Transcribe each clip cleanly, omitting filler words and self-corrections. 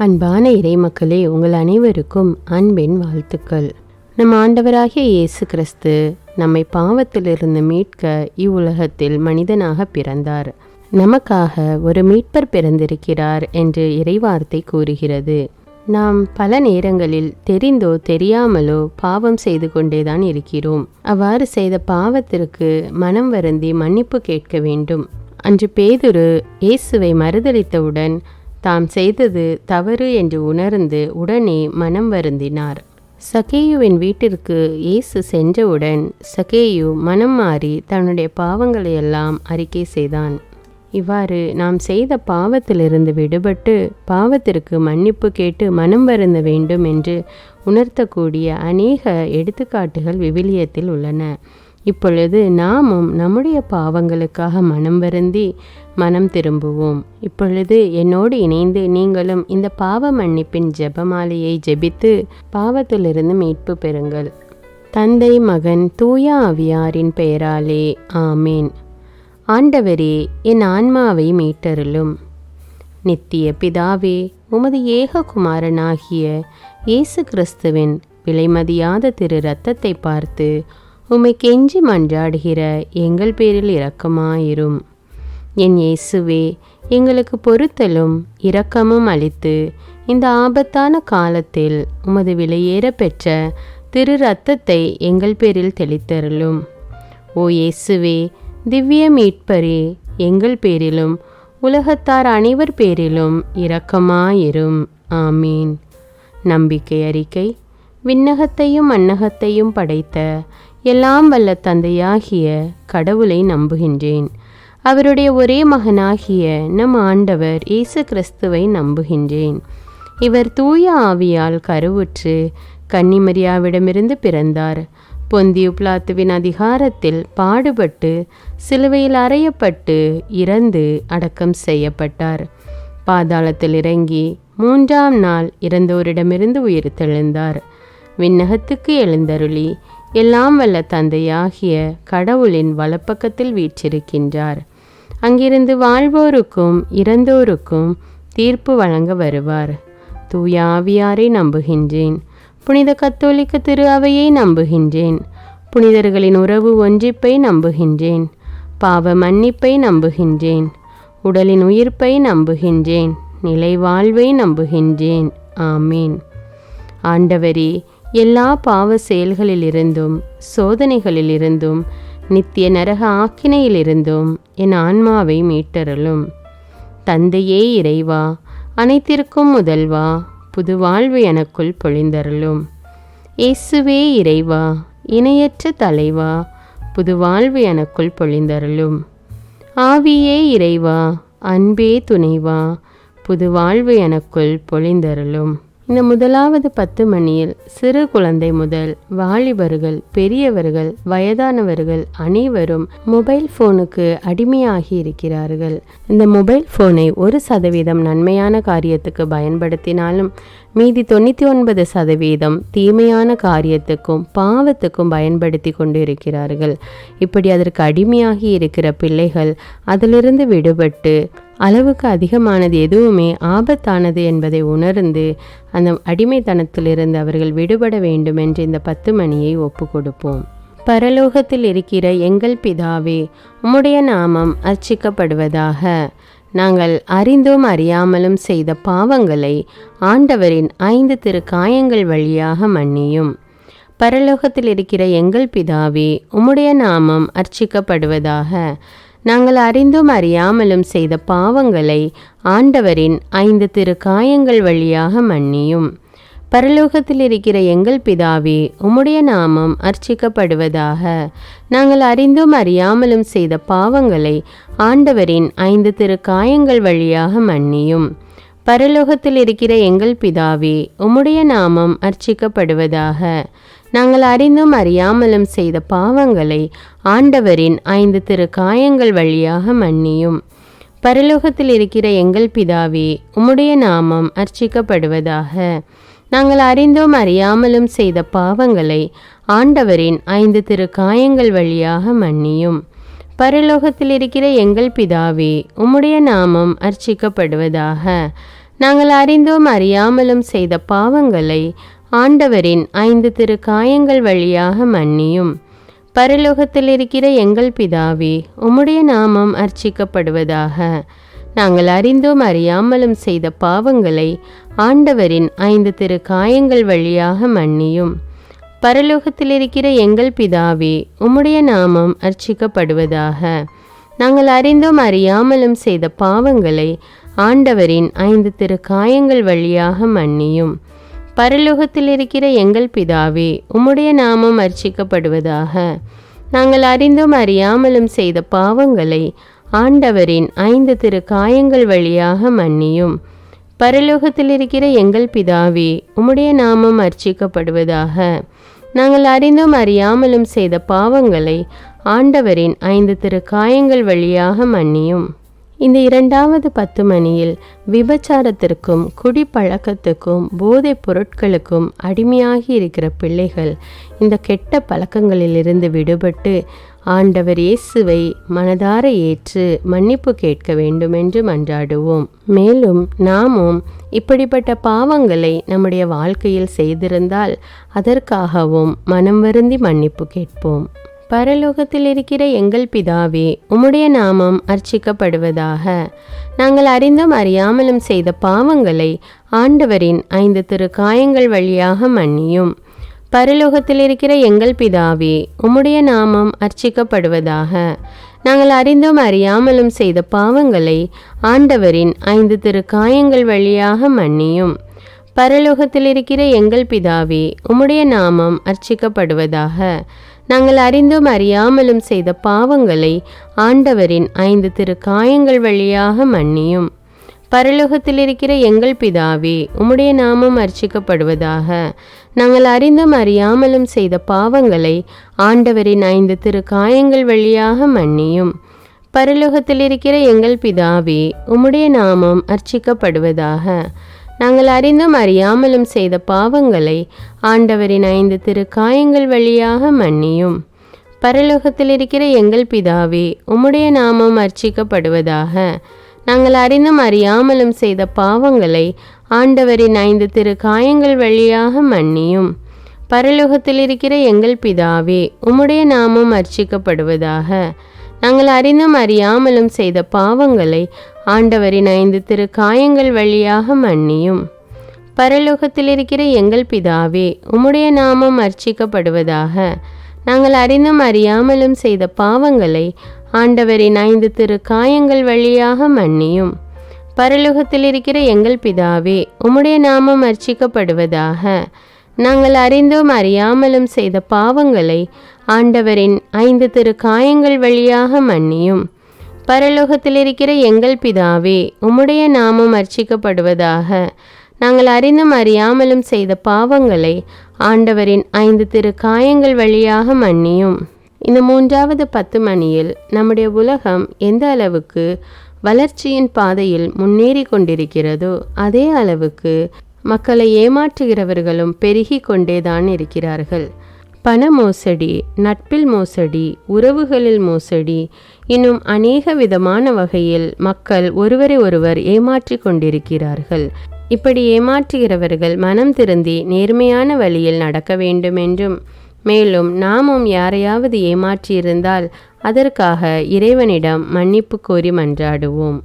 அன்பான இறைமக்களே, உங்கள் அனைவருக்கும் அன்பின் வாழ்த்துக்கள். நம் ஆண்டவராகிய இயேசு கிறிஸ்து நம்மை பாவத்திலிருந்து மீட்க இவ்வுலகத்தில் மனிதனாக பிறந்தார். நமக்காக ஒரு மீட்பர் பிறந்திருக்கிறார் என்று இறைவார்த்தை கூறுகிறது. நாம் பல நேரங்களில் தெரிந்தோ தெரியாமலோ பாவம் செய்து கொண்டேதான் இருக்கிறோம். அவ்வாறு செய்த பாவத்திற்கு மனம் வருந்தி மன்னிப்பு கேட்க வேண்டும். அன்று பேதுரு இயேசுவை மறுதலித்தவுடன் தாம் செய்தது தவறு என்று உணர்ந்து உடனே மனம் வருந்தினார். சகேயுவின் வீட்டிற்கு இயேசு சென்றவுடன் சகேயு மனம் மாறி தன்னுடைய பாவங்களையெல்லாம் அறிக்கை செய்தான். இவ்வாறு நாம் செய்த பாவத்திலிருந்து விடுபட்டு பாவத்திற்கு மன்னிப்பு கேட்டு மனம் வருந்த வேண்டும் என்று உணர்த்தக்கூடிய அநேக எடுத்துக்காட்டுகள் விவிலியத்தில் உள்ளன. இப்பொழுது நாமும் நம்முடைய பாவங்களுக்காக மனம் வருந்தி மனம் திரும்புவோம். இப்பொழுது என்னோடு இணைந்து நீங்களும் இந்த பாவ மன்னிப்பின் ஜெபமாலையை ஜெபித்து பாவத்திலிருந்து மீட்பு பெறுங்கள். தந்தை, மகன், தூய ஆவியாரின் பெயராலே ஆமேன். ஆண்டவரே, என் ஆன்மாவை மீட்டருளும். நித்திய பிதாவே, உமது ஏக குமாரனாகிய இயேசு கிறிஸ்துவின் விலைமதியாத திரு இரத்தத்தை பார்த்து உம்மை கெஞ்சி மன்றாடுகிற எங்கள் பேரில் இரக்கமாயிரும். என் இயேசுவே, எங்களுக்கு பொறுத்தலும் இரக்கமும் அளித்து இந்த ஆபத்தான காலத்தில் உமது விலையேற பெற்ற திரு இரத்தத்தை எங்கள் பேரில் தெளித்தருளும். ஓ இயேசுவே, திவ்ய மீட்பரே, எங்கள் பேரிலும் உலகத்தார் அனைவர் பேரிலும் இரக்கமாயிரும். ஆமீன். நம்பிக்கை அறிக்கை. விண்ணகத்தையும் மண்ணகத்தையும் படைத்த எல்லாம் வல்ல தந்தையாகிய கடவுளை நம்புகின்றேன். அவருடைய ஒரே மகனாகிய நம் ஆண்டவர் இயேசு கிறிஸ்துவை நம்புகின்றேன். இவர் தூய ஆவியால் கருவுற்று கன்னிமரியாவிடமிருந்து பிறந்தார். பொந்தியு பிலாத்துவின் அதிகாரத்தில் பாடுபட்டு சிலுவையில் அறையப்பட்டு இறந்து அடக்கம் செய்யப்பட்டார். பாதாளத்தில் இறங்கி 3ஆம் நாள் இறந்தோரிடமிருந்து உயிர்த்தெழுந்தார். விண்ணகத்துக்கு எழுந்தருளி எல்லாம் வல்ல தந்தையாகிய கடவுளின் வலப்பக்கத்தில் வீற்றிருக்கின்றார். அங்கிருந்து வாழ்வோருக்கும் இறந்தோருக்கும் தீர்ப்பு வழங்க வருவார். தூய ஆவியாரை நம்புகின்றேன். புனித கத்தோலிக்க திரு அவையை நம்புகின்றேன். புனிதர்களின் உறவு ஒன்றிப்பை நம்புகின்றேன். பாவ மன்னிப்பை நம்புகின்றேன். உடலின் உயிர்ப்பை நம்புகின்றேன். நிலை வாழ்வை நம்புகின்றேன். ஆமீன். ஆண்டவரே, எல்லா பாவ செயல்களிலிருந்தும் சோதனைகளிலிருந்தும் நித்திய நரக ஆக்கினையிலிருந்தும் என் ஆன்மாவை மீட்டருளும். தந்தையே இறைவா, அனைத்திற்கும் முதல்வா, புது வாழ்வு எனக்குள் பொழிந்தருளும். இயேசுவே இறைவா, இணையற்ற தலைவா, புது வாழ்வு எனக்குள் பொழிந்தருளும். ஆவியே இறைவா, அன்பே துணைவா, புது வாழ்வு எனக்குள் பொழிந்தருளும். இந்த முதலாவது 10 மணியில் சிறு குழந்தை முதல் வாலிபர்கள், பெரியவர்கள், வயதானவர்கள் அனைவரும் மொபைல் ஃபோனுக்கு அடிமையாகி இருக்கிறார்கள். இந்த மொபைல் ஃபோனை 1% நன்மையான காரியத்துக்கு பயன்படுத்தினாலும் மீதி 99% தீமையான காரியத்துக்கும் பாவத்துக்கும் பயன்படுத்தி கொண்டு இருக்கிறார்கள். இப்படி அதற்கு அடிமையாகி இருக்கிற பிள்ளைகள் அதிலிருந்து விடுபட்டு அளவுக்கு அதிகமானது எதுவுமே ஆபத்தானது என்பதை உணர்ந்து அந்த அடிமைத்தனத்திலிருந்து அவர்கள் விடுபட வேண்டும் என்று இந்த 10 மணியை ஒப்பு கொடுப்போம். பரலோகத்தில் இருக்கிற எங்கள் பிதாவே, உம்முடைய நாமம் அர்ச்சிக்கப்படுவதாக. நாங்கள் அறிந்தும் அறியாமலும் செய்த பாவங்களை ஆண்டவரின் 5 திருக்காயங்கள் வழியாக மன்னியும். பரலோகத்தில் இருக்கிற எங்கள் பிதாவே, உம்முடைய நாமம் அர்ச்சிக்கப்படுவதாக. நாங்கள் அறிந்தும் அறியாமலும் செய்த பாவங்களை ஆண்டவரின் 5 திருக்காயங்கள் வழியாக மன்னியும். பரலோகத்தில் இருக்கிற எங்கள் பிதாவே, உம்முடைய நாமம் அர்ச்சிக்கப்படுவதாக. நாங்கள் அறிந்தும் அறியாமலும் செய்த பாவங்களை ஆண்டவரின் 5 திருக்காயங்கள் வழியாக மன்னியும். பரலோகத்தில் இருக்கிற எங்கள் பிதாவே, உம்முடைய நாமம் அர்ச்சிக்கப்படுவதாக. நாங்கள் அறிந்தும் அறியாமலும் செய்த பாவங்களை ஆண்டவரின் 5 திருக்காயங்கள் வழியாக மன்னியும். பரலோகத்தில் இருக்கிற எங்கள் பிதாவே, உம்முடைய நாமம் அர்ச்சிக்கப்படுவதாக. நாங்கள் அறிந்தும் அறியாமலும் செய்த பாவங்களை ஆண்டவரின் 5 திருக்காயங்கள் வழியாக மன்னியும். பரலோகத்தில் இருக்கிற எங்கள் பிதாவே, உம்முடைய நாமம் அர்ச்சிக்கப்படுவதாக. நாங்கள் அறிந்தோம் அறியாமலும் செய்த பாவங்களை ஆண்டவரின் 5 திருக்காயங்கள் வழியாக மன்னியும். பரலோகத்தில் இருக்கிற எங்கள் பிதாவே, உம்முடைய நாமம் அர்ச்சிக்கப்படுவதாக. நாங்கள் அறிந்தோம் அறியாமலும் செய்த பாவங்களை ஆண்டவரின் 5 திருக்காயங்கள் வழியாக மன்னியும். பரலோகத்தில் இருக்கிற எங்கள் பிதாவே, உம்முடைய நாமம் அர்ச்சிக்கப்படுவதாக. நாங்கள் அறிந்தோம் அறியாமலும் செய்த பாவங்களை ஆண்டவரின் 5 திருக்காயங்கள் வழியாக மன்னியும். பரலோகத்தில் இருக்கிற எங்கள் பிதாவே, உம்முடைய நாமம் அர்ச்சிக்கப்படுவதாக. நாங்கள் அறிந்தோம் அறியாமலும் செய்த பாவங்களை ஆண்டவரின் 5 திருக்காயங்கள் வழியாக மன்னியும். பரலோகத்தில் இருக்கிற எங்கள் பிதாவே, உம்முடைய நாமம் அர்ச்சிக்கப்படுவதாக. நாங்கள் அறிந்தோம் அறியாமலும் செய்த பாவங்களை ஆண்டவரின் 5 திருக்காயங்கள் வழியாக மன்னியும். இந்த 2வது 10 மணியில் விபச்சாரத்திற்கும் குடிப்பழக்கத்துக்கும் போதைப் பொருட்களுக்கும் அடிமையாகி இருக்கிற பிள்ளைகள் இந்த கெட்ட பழக்கங்களிலிருந்து விடுபட்டு ஆண்டவர் இயேசுவை மனதார ஏற்று மன்னிப்பு கேட்க வேண்டும் என்று மன்றாடுவோம். மேலும் நாமும் இப்படிப்பட்ட பாவங்களை நம்முடைய வாழ்க்கையில் செய்திருந்தால் அதற்காகவும் மனம் வருந்தி மன்னிப்பு கேட்போம். பரலோகத்தில் இருக்கிற எங்கள் பிதாவே, உம்முடைய நாமம் அர்ச்சிக்கப்படுவதாக. நாங்கள் அறிந்தும் அறியாமலும் செய்த பாவங்களை ஆண்டவரின் 5 திருக்காயங்கள் வழியாக மன்னியும். பரலோகத்தில் இருக்கிற எங்கள் பிதாவே, உம்முடைய நாமம் அர்ச்சிக்கப்படுவதாக. நாங்கள் அறிந்தும் அறியாமலும் செய்த பாவங்களை ஆண்டவரின் 5 திருக்காயங்கள் வழியாக மன்னியும். பரலோகத்தில் இருக்கிற எங்கள் பிதாவே, உம்முடைய நாமம் அர்ச்சிக்கப்படுவதாக. நாங்கள் அறிந்தும் அறியாமலும் செய்த பாவங்களை ஆண்டவரின் 5 திருக்காயங்கள் வழியாக மன்னியும். பரலோகத்தில் இருக்கிற எங்கள் பிதாவே, உம்முடைய நாமம் அர்ச்சிக்கப்படுவதாக. நாங்கள் அறிந்தும் அறியாமலும் செய்த பாவங்களை ஆண்டவரின் 5 திருக்காயங்கள் வழியாக மன்னியும். பரலோகத்தில் இருக்கிற எங்கள் பிதாவே, உம்முடைய நாமம் அர்ச்சிக்கப்படுவதாக. நாங்கள் அறிந்தும் அறியாமலும் செய்த பாவங்களை ஆண்டவரின் 5 திருக்காயங்கள் வழியாக மன்னியும். பரலோகத்தில் இருக்கிற எங்கள் பிதாவே, உம்முடைய நாமம் அர்ச்சிக்கப்படுவதாக. நாங்கள் அறிந்தும் அறியாமலும் செய்த பாவங்களை ஆண்டவரின் 5 திருக்காயங்கள் வழியாக மன்னியும். பரலோகத்தில் இருக்கிற எங்கள் பிதாவே, உம்முடைய நாமம் அர்ச்சிக்கப்படுவதாக. நாங்கள் அறிந்தும் அறியாமலும் செய்த பாவங்களை ஆண்டவரின் 5 திருக்காயங்கள் வழியாக மன்னியும். பரலோகத்தில் இருக்கிற எங்கள் பிதாவே, உம்முடைய நாமம் அர்ச்சிக்கப்படுவதாக. நாங்கள் அறிந்தும் அறியாமலும் செய்த பாவங்களை ஆண்டவரின் 5 திருக்காயங்கள் வழியாக மன்னியும். பரலோகத்தில் இருக்கிற எங்கள் பிதாவே, உம்முடைய நாமம் அர்ச்சிக்கப்படுவதாக. நாங்கள் அறிந்தும் அறியாமலும் செய்த பாவங்களை ஆண்டவரின் 5 திருக்காயங்கள் வழியாக மன்னியும். பரலோகத்தில் இருக்கிற எங்கள் பிதாவே, உம்முடைய நாமம் அர்ச்சிக்கப்படுவதாக. நாங்கள் அறிந்தும் அறியாமலும் செய்த பாவங்களை ஆண்டவரின் 5 திருக்காயங்கள் வழியாக மன்னியும். இந்த 3வது 10 மணியில் நம்முடைய உலகம் எந்த அளவுக்கு வளர்ச்சியின் பாதையில் முன்னேறி கொண்டிருக்கிறதோ அதே அளவுக்கு மக்களை ஏமாற்றுகிறவர்களும் பெருகி கொண்டேதான் இருக்கிறார்கள். பண மோசடி, நட்பில் மோசடி, உறவுகளில் மோசடி, இன்னும் அநேக விதமான வகையில் மக்கள் ஒருவரை ஒருவர் ஏமாற்றி கொண்டிருக்கிறார்கள். இப்படி ஏமாற்றுகிறவர்கள் மனம் திருந்தி நேர்மையான வழியில் நடக்க வேண்டும் என்றும், மேலும் நாமும் யாரையாவது ஏமாற்றியிருந்தால் அதற்காக இறைவனிடம் மன்னிப்பு கோரி மன்றாடுவோம்.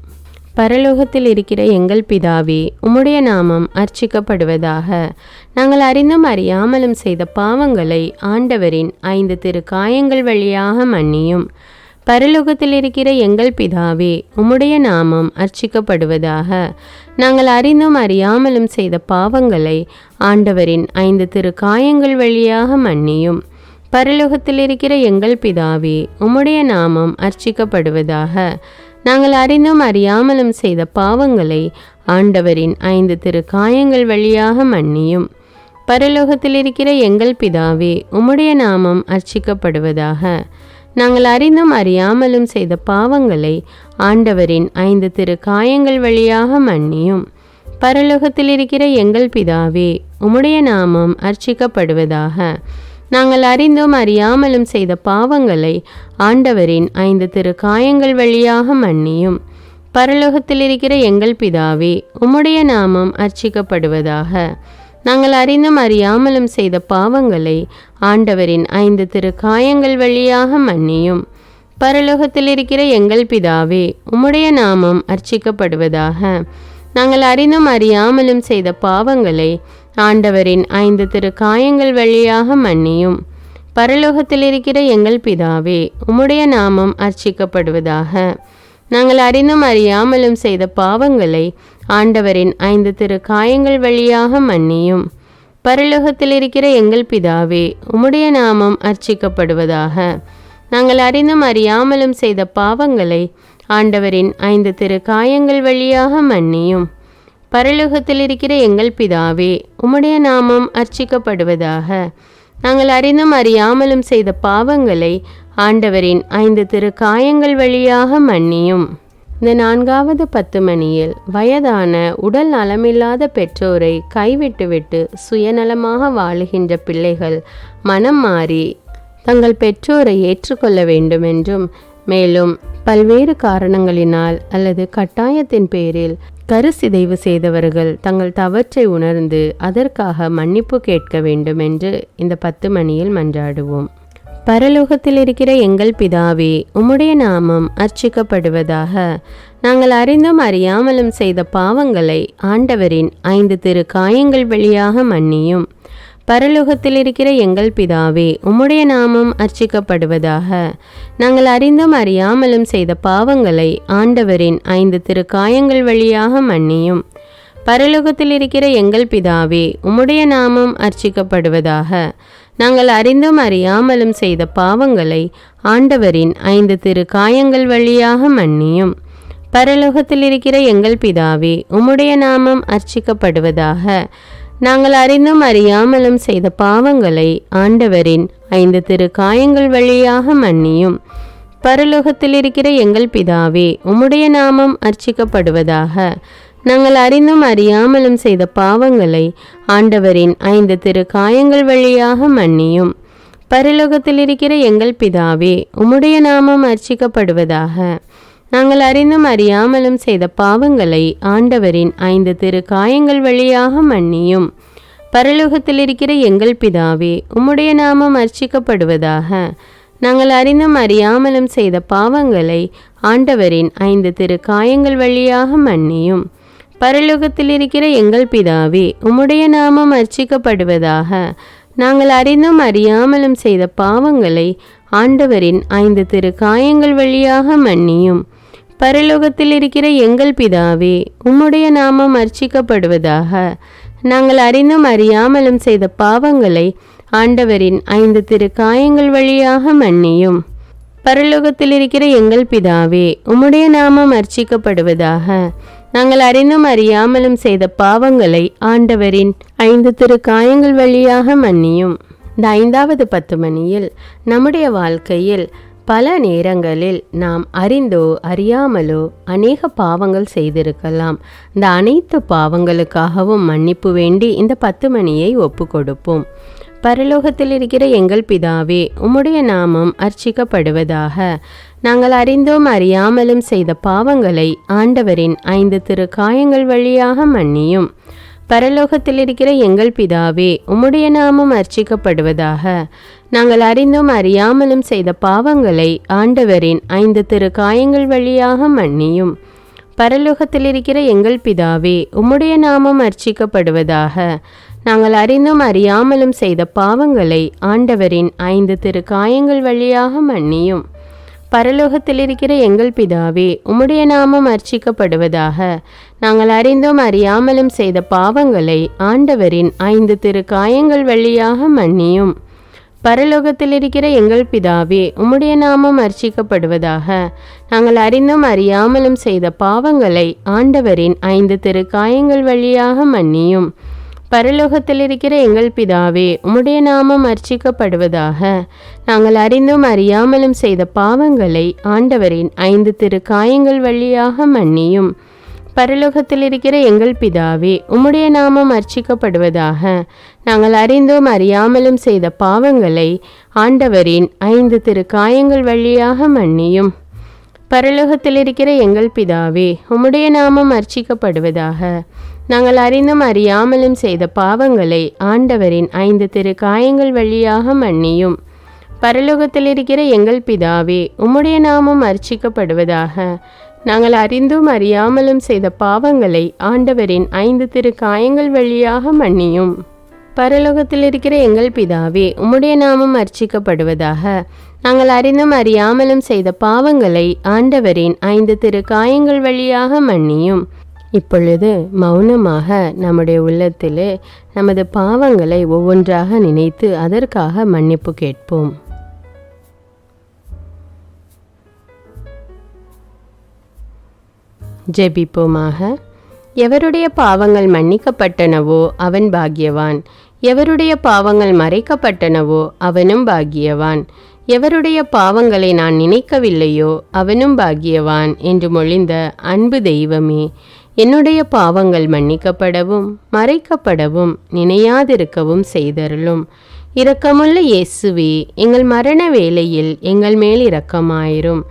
பரலோகத்தில் இருக்கிற எங்கள் பிதாவே, உம்முடைய நாமம் அர்ச்சிக்கப்படுவதாக. நாங்கள் அறிந்தும் அறியாமலும் செய்த பாவங்களை ஆண்டவரின் 5 திருக்காயங்கள் வழியாக மன்னியும். பரலோகத்தில் இருக்கிற எங்கள் பிதாவே, உம்முடைய நாமம் அர்ச்சிக்கப்படுவதாக. நாங்கள் அறிந்தும் அறியாமலும் செய்த பாவங்களை ஆண்டவரின் 5 திருக்காயங்கள் வழியாக மன்னியும். பரலோகத்தில் இருக்கிற எங்கள் பிதாவே, உம்முடைய நாமம் அர்ச்சிக்கப்படுவதாக. நாங்கள் அறிந்தும் அறியாமலும் செய்த பாவங்களை ஆண்டவரின் 5 திருக்காயங்கள் வழியாக மன்னியும். பரலோகத்தில் இருக்கிற எங்கள் பிதாவே, உம்முடைய நாமம் அர்ச்சிக்கப்படுவதாக. நாங்கள் அறிந்தும் அறியாமலும் செய்த பாவங்களை ஆண்டவரின் 5 திருக்காயங்கள் வழியாக மன்னியும். பரலோகத்தில் இருக்கிற எங்கள் பிதாவே, உம்முடைய நாமம் அர்ச்சிக்கப்படுவதாக. நாங்கள் அறிந்தும் அறியாமலும் செய்த பாவங்களை ஆண்டவரின் 5 திருக்காயங்கள் வழியாக மன்னியும். பரலோகத்தில் இருக்கிற எங்கள் பிதாவே, உம்முடைய நாமம் அர்ச்சிக்கப்படுவதாக. நாங்கள் அறிந்தும் அறியாமலும் செய்த பாவங்களை ஆண்டவரின் 5 திருக்காயங்கள் வழியாக மன்னியும். பரலோகத்தில் இருக்கிற எங்கள் பிதாவே, உம்முடைய நாமம் அர்ச்சிக்கப்படுவதாக. நாங்கள் அறிந்தும் அறியாமலும் செய்த பாவங்களை ஆண்டவரின் 5 திருக்காயங்கள் வழியாக மன்னியும். பரலோகத்தில் இருக்கிற எங்கள் பிதாவே, உம்முடைய நாமம் அர்ச்சிக்கப்படுவதாக. நாங்கள் அறிந்தும் அறியாமலும் செய்த பாவங்களை ஆண்டவரின் 5 திருக்காயங்கள் வழியாக மன்னியும். பரலோகத்தில் இருக்கிற எங்கள் பிதாவே, உம்முடைய நாமம் அர்ச்சிக்கப்படுவதாக. நாங்கள் அறிந்தும் அறியாமலும் செய்த பாவங்களை ஆண்டவரின் 5 திருக்காயங்கள் வழியாக மன்னியும். பரலோகத்தில் இருக்கிற எங்கள் பிதாவே, உம்முடைய நாமம் அர்ச்சிக்கப்படுவதாக. நாங்கள் அறிந்தும் அறியாமலும் செய்த பாவங்களை ஆண்டவரின் 5 திருக்காயங்கள் வழியாக மன்னியும். இந்த 4வது 10 மணியில் வயதான உடல் நலமில்லாத பெற்றோரை கைவிட்டுவிட்டு சுயநலமாக வாழுகின்ற பிள்ளைகள் மனம் மாறி தங்கள் பெற்றோரை ஏற்றுக்கொள்ள வேண்டுமென்றும், மேலும் பல்வேறு காரணங்களினால் அல்லது கட்டாயத்தின் பேரில் கருசிதைவு செய்தவர்கள் தங்கள் தவற்றை உணர்ந்து அதற்காக மன்னிப்பு கேட்க வேண்டுமென்று இந்த 10 மணியில் மன்றாடுவோம். பரலோகத்தில் இருக்கிற எங்கள் பிதாவே, உம்முடைய நாமம் அர்ச்சிக்கப்படுவதாக. நாங்கள் அறிந்தும் அறியாமலும் செய்த பாவங்களை ஆண்டவரின் 5 திருக்காயங்கள் வழியாக மன்னியும். பரலோகத்தில் இருக்கிற எங்கள் பிதாவே, உம்முடைய நாமம் அர்ச்சிக்கப்படுவதாக. நாங்கள் அறிந்தும் அறியாமலும் செய்த பாவங்களை ஆண்டவரின் 5 திருக்காயங்கள் வழியாக மன்னியும். பரலோகத்தில் இருக்கிற எங்கள் பிதாவே, உம்முடைய நாமம் அர்ச்சிக்கப்படுவதாக. நாங்கள் அறிந்தும் அறியாமலும் செய்த பாவங்களை ஆண்டவரின் 5 திருக்காயங்கள் வழியாக மன்னியும். பரலோகத்தில் இருக்கிற எங்கள் பிதாவே, உம்முடைய நாமம் அர்ச்சிக்கப்படுவதாக. நாங்கள் அறிந்தும் அறியாமலும் செய்த பாவங்களை ஆண்டவரின் 5 திருக்காயங்கள் வழியாக மன்னியும். பரலோகத்தில் இருக்கிற எங்கள் பிதாவே, உம்முடைய நாமம் அர்ச்சிக்கப்படுவதாக. நாங்கள் அறிந்தும் அறியாமலும் செய்த பாவங்களை ஆண்டவரின் 5 திருக்காயங்கள் வழியாக மன்னியும். பரலோகத்தில் இருக்கிற எங்கள் பிதாவே, உம்முடைய நாமம் அர்ச்சிக்கப்படுவதாக. நாங்கள் அறிந்தும் அறியாமலும் செய்த பாவங்களை ஆண்டவரின் 5 திருக்காயங்கள் வழியாக மன்னியும். பரலோகத்தில் இருக்கிற எங்கள் பிதாவே, உம்முடைய நாமம் அர்ச்சிக்கப்படுவதாக. நாங்கள் அறிந்தும் அறியாமலும் செய்த பாவங்களை ஆண்டவரின் 5 திருக்காயங்கள் வழியாக மன்னியும். பரலோகத்தில் இருக்கிற எங்கள் பிதாவே, உம்முடைய நாமம் அர்ச்சிக்கப்படுவதாக. நாங்கள் அறிந்தும் அறியாமலும் செய்த பாவங்களை ஆண்டவரின் 5 திருக்காயங்கள் வழியாக மன்னியும். பரலோகத்தில் இருக்கிற எங்கள் பிதாவே, உம்முடைய நாமம் அர்ச்சிக்கப்படுவதாக. நாங்கள் அறிந்தும் அறியாமலும் செய்த பாவங்களை ஆண்டவரின் 5 திருக்காயங்கள் வழியாக மன்னியும். பரலோகத்தில் இருக்கிற எங்கள் பிதாவே, உம்முடைய நாமம் அர்ச்சிக்கப்படுவதாக. நாங்கள் அறிந்தும் அறியாமலும் செய்த பாவங்களை ஆண்டவரின் 5 திருக்காயங்கள் வழியாக மன்னியும். இந்த 5வது 10 மணியில் நம்முடைய வாழ்க்கையில் பல நேரங்களில் நாம் அறிந்தோ அறியாமலோ அநேக பாவங்கள் செய்திருக்கலாம். இந்த அனைத்து பாவங்களுக்காகவும் மன்னிப்பு வேண்டி இந்த 10 மணியை ஒப்பு கொடுப்போம். பரலோகத்தில் இருக்கிற எங்கள் பிதாவே, உம்முடைய நாமம் அர்ச்சிக்கப்படுவதாக. நாங்கள் அறிந்தோம் அறியாமலும் செய்த பாவங்களை ஆண்டவரின் 5 திருக்காயங்கள் வழியாக மன்னியும். பரலோகத்தில் இருக்கிற எங்கள் பிதாவே, உம்முடைய நாமம் அர்ச்சிக்கப்படுவதாக. நாங்கள் அறிந்தும் அறியாமலும் செய்த பாவங்களை ஆண்டவரின் 5 திருக்காயங்கள் வழியாக மன்னியும். பரலோகத்தில் இருக்கிற எங்கள் பிதாவே, உம்முடைய நாமம் அர்ச்சிக்கப்படுவதாக. நாங்கள் அறிந்தும் அறியாமலும் செய்த பாவங்களை ஆண்டவரின் 5 திருக்காயங்கள் வழியாக மன்னியும். பரலோகத்தில் இருக்கிற எங்கள் பிதாவே, உம்முடைய நாமம் அர்ச்சிக்கப்படுவதாக. நாங்கள் அறிந்தும் அறியாமலும் செய்த பாவங்களை ஆண்டவரின் 5 திருக்காயங்கள் வழியாக மன்னியும். பரலோகத்தில் இருக்கிற எங்கள் பிதாவே, உம்முடைய நாமம் அர்ச்சிக்கப்படுவதாக. நாங்கள் அறிந்தும் அறியாமலும் செய்த பாவங்களை ஆண்டவரின் 5 திருக்காயங்கள் வழியாக மன்னியும். பரலோகத்தில் இருக்கிற எங்கள் பிதாவே, உம்முடைய நாமம் அர்ச்சிக்கப்படுவதாக. நாங்கள் அறிந்தும் அறியாமலும் செய்த பாவங்களை ஆண்டவரின் 5 திருக்காயங்கள் வழியாக மன்னியும். பரலோகத்தில் இருக்கிற எங்கள் பிதாவே, உம்முடைய நாமம் அர்ச்சிக்கப்படுவதாக. நாங்கள் அறிந்தும் அறியாமலும் செய்த பாவங்களை ஆண்டவரின் 5 திருக்காயங்கள் வழியாக மன்னியும். பரலோகத்தில் இருக்கிற எங்கள் பிதாவே, உம்முடைய நாமம் அர்ச்சிக்கப்படுவதாக. நாங்கள் அறிந்தும் அறியாமலும் செய்த பாவங்களை ஆண்டவரின் 5 திரு காயங்கள் வழியாக மன்னியும். பரலோகத்தில் இருக்கிற எங்கள் பிதாவே, உம்முடைய நாமம் அர்ச்சிக்கப்படுவதாக. நாங்கள் அறிந்தும் அறியாமலும் செய்த பாவங்களை ஆண்டவரின் 5 திரு காயங்கள் வழியாக மன்னியும். பரலோகத்தில் இருக்கிற எங்கள் பிதாவே, உம்முடைய நாமம் அர்ச்சிக்கப்படுவதாக. நாங்கள் அறிந்தும் அறியாமலும் செய்த பாவங்களை ஆண்டவரின் 5 திரு காயங்கள் வழியாக மன்னியும். இப்பொழுது மௌனமாக நம்முடைய உள்ளத்திலே நமது பாவங்களை ஒவ்வொன்றாக நினைத்து அதற்காக மன்னிப்பு கேட்போம். ஜெபிப்போமாக. எவருடைய பாவங்கள் மன்னிக்கப்பட்டனவோ அவன் பாக்கியவான். எவருடைய பாவங்கள் மறைக்கப்பட்டனவோ அவனும் பாக்கியவான். எவருடைய பாவங்களை நான் நினைக்கவில்லையோ அவனும் பாக்கியவான் என்று மொழிந்த அன்பு தெய்வமே, என்னுடைய பாவங்கள் மன்னிக்கப்படவும் மறைக்கப்படவும் நினையாதிருக்கவும் செய்தருளும். இரக்கமுள்ள இயேசுவே, எங்கள் மரண வேளையில் எங்கள் மேல் இரக்கமாயிரும்.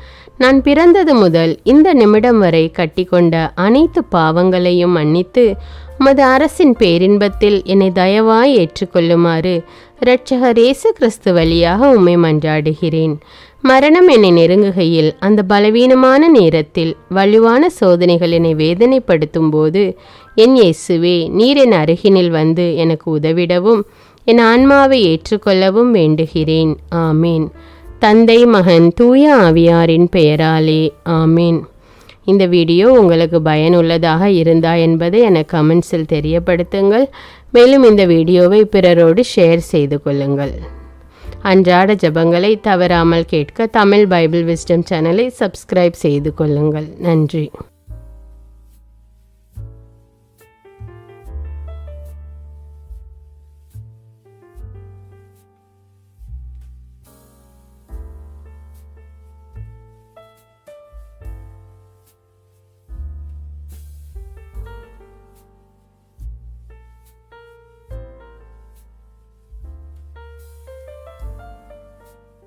நான் பிறந்தது முதல் இந்த நிமிடம் வரை கட்டிக்கொண்ட அனைத்து பாவங்களையும் மன்னித்து உமது அரசின் பேரின்பத்தில் என்னை தயவாய் ஏற்றுக்கொள்ளுமாறு இரட்சகர் இயேசு கிறிஸ்து வழியாக உம்மை மன்றாடுகிறேன். மரணம் என்னை நெருங்குகையில் அந்த பலவீனமான நேரத்தில் வலுவான சோதனைகள் என்னை வேதனைப்படுத்தும் போது என் இயேசுவே, நீர் என் அருகினில் வந்து எனக்கு உதவிடவும் என் ஆன்மாவை ஏற்றுக்கொள்ளவும் வேண்டுகிறேன். ஆமீன். தந்தை, மகன், தூய ஆவியாரின் பெயராலே ஆமீன். இந்த வீடியோ உங்களுக்கு பயனுள்ளதாக இருந்தா என்பதை எனக்கு கமெண்ட்ஸில் தெரியப்படுத்துங்கள். மேலும் இந்த வீடியோவை பிறரோடு ஷேர் செய்து கொள்ளுங்கள். அன்றாட ஜெபங்களை தவறாமல் கேட்க தமிழ் பைபிள் விஸ்டம் சேனலை சப்ஸ்கிரைப் செய்து கொள்ளுங்கள். நன்றி.